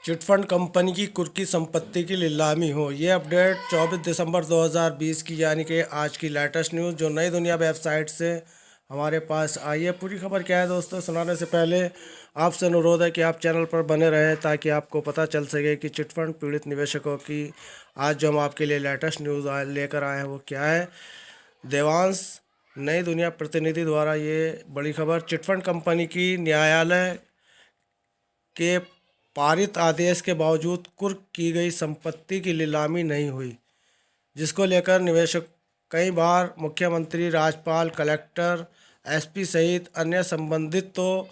Chit fund company की कुर्की संपत्ति की नीलामी हो। ये अपडेट 24 दिसंबर 2020 की यानी कि आज की लेटेस्ट न्यूज़ जो नई दुनिया वेबसाइट से हमारे पास आई है। पूरी खबर क्या है दोस्तों, सुनाने से पहले आपसे अनुरोध है कि आप चैनल पर बने रहें ताकि आपको पता चल सके कि चिटफंड पीड़ित निवेशकों की आज जो हम आपके लिए लेटेस्ट न्यूज़ लेकर आए हैं वो क्या है। देवांश नई दुनिया प्रतिनिधि द्वारा ये बड़ी खबर, चिटफंड कंपनी की न्यायालय के पारित आदेश के बावजूद कुर्क की गई संपत्ति की नीलामी नहीं हुई, जिसको लेकर निवेशक कई बार मुख्यमंत्री, राज्यपाल, कलेक्टर, एसपी सहित अन्य संबंधितों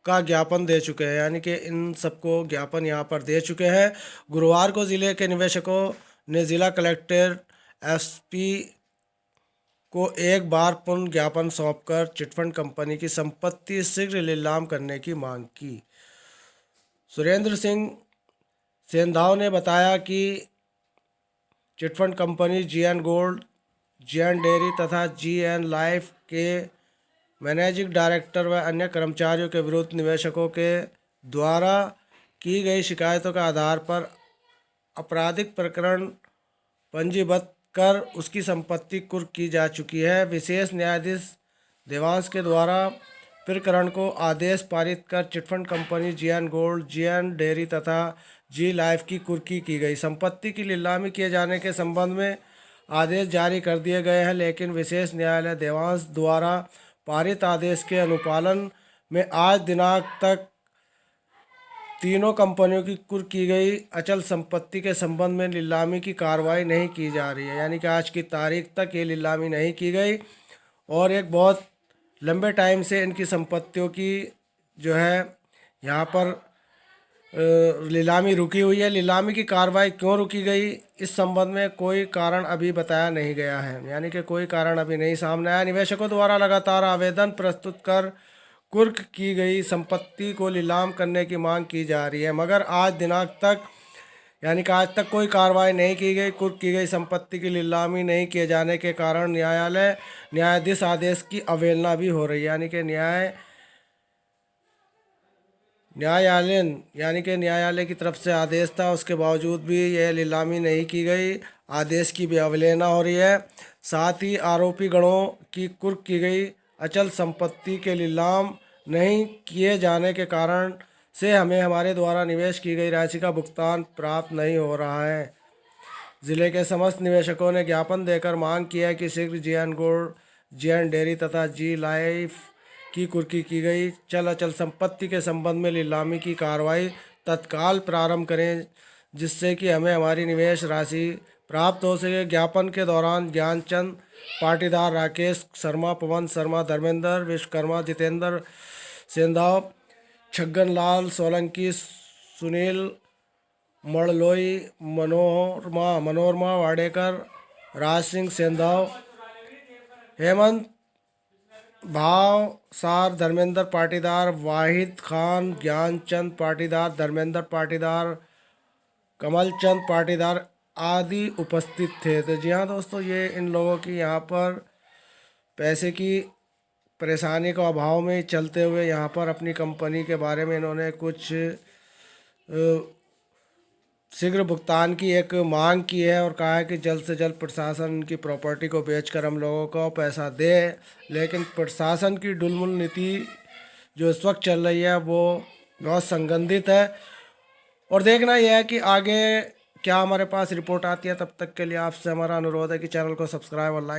का ज्ञापन दे चुके हैं। यानी कि इन सबको ज्ञापन यहाँ पर दे चुके हैं। गुरुवार को जिले के निवेशकों ने जिला कलेक्टर, एसपी को एक बार पुनः ज्ञापन सौंपकर चिटफंड कंपनी की संपत्ति शीघ्र नीलाम करने की मांग की। सुरेंद्र सिंह सेंधाव ने बताया कि chit fund company GN gold, GN dairy तथा जीएन लाइफ के मैनेजिंग डायरेक्टर व अन्य कर्मचारियों के विरुद्ध निवेशकों के द्वारा की गई शिकायतों के आधार पर आपराधिक प्रकरण पंजीबद्ध कर उसकी संपत्ति कुर्क की जा चुकी है। विशेष न्यायाधीश देवांश के द्वारा प्रकरण को आदेश पारित कर chit fund company GN gold, GN dairy तथा जी लाइफ की कुर्की की गई संपत्ति की नीलामी किए जाने के संबंध में आदेश जारी कर दिए गए हैं, लेकिन विशेष न्यायालय देवांश द्वारा पारित आदेश के अनुपालन में आज दिनांक तक तीनों कंपनियों की कुर्क की गई अचल संपत्ति के संबंध में नीलामी की कार्रवाई नहीं की जा रही है। यानी कि आज की तारीख तक ये नीलामी नहीं की गई और एक बहुत लंबे टाइम से इनकी संपत्तियों की जो है यहाँ पर नीलामी रुकी हुई है। नीलामी की कार्रवाई क्यों रुकी गई, इस संबंध में कोई कारण अभी बताया नहीं गया है। यानी कि कोई कारण अभी नहीं सामने आया। निवेशकों द्वारा लगातार आवेदन प्रस्तुत कर कुर्क की गई संपत्ति को नीलाम करने की मांग की जा रही है, मगर आज दिनांक तक यानी कि आज तक कोई कार्रवाई नहीं की गई। कुर्क की गई संपत्ति की नीलामी नहीं किए जाने के कारण न्यायाधीश आदेश की अवहेलना भी हो रही है। यानी कि न्यायालय की तरफ से आदेश था, उसके बावजूद भी यह नीलामी नहीं की गई, आदेश की भी अवहेलना हो रही है। साथ ही आरोपी गणों की कुर्क की गई अचल संपत्ति के नीलाम नहीं किए जाने के कारण से हमें हमारे द्वारा निवेश की गई राशि का भुगतान प्राप्त नहीं हो रहा है। जिले के समस्त निवेशकों ने ज्ञापन देकर मांग की है कि शीघ्र जीएन गोल्ड, जीएन डेयरी तथा जी लाइफ की कुर्की की गई चल अचल संपत्ति के संबंध में नीलामी की कार्रवाई तत्काल प्रारंभ करें, जिससे कि हमें हमारी निवेश राशि प्राप्त हो सके। ज्ञापन के दौरान ज्ञानचंद पाटीदार, राकेश शर्मा, पवन शर्मा, धर्मेंद्र विश्वकर्मा, जितेंद्र सेंधाव, छगन लाल सोलंकी, सुनील मड़लोई, मनोरमा वाडेकर, राज सिंह सेंधाव, हेमंत भावसार, धर्मेंद्र पाटीदार, वाहिद खान, ज्ञानचंद पाटीदार, धर्मेंद्र पाटीदार, कमलचंद पाटीदार आदि उपस्थित थे। तो जी हाँ दोस्तों, ये इन लोगों की यहाँ पर पैसे की परेशानी का अभाव में चलते हुए यहाँ पर अपनी कंपनी के बारे में इन्होंने कुछ शीघ्र भुगतान की एक मांग की है और कहा है कि जल्द से जल्द प्रशासन इनकी प्रॉपर्टी को बेचकर हम लोगों को पैसा दे। लेकिन प्रशासन की ढुलमुल नीति जो इस वक्त चल रही है वो बहुत संगठित है और देखना यह है कि आगे क्या हमारे पास रिपोर्ट आती है। तब तक के लिए आपसे हमारा अनुरोध है कि चैनल को सब्सक्राइब और लाइक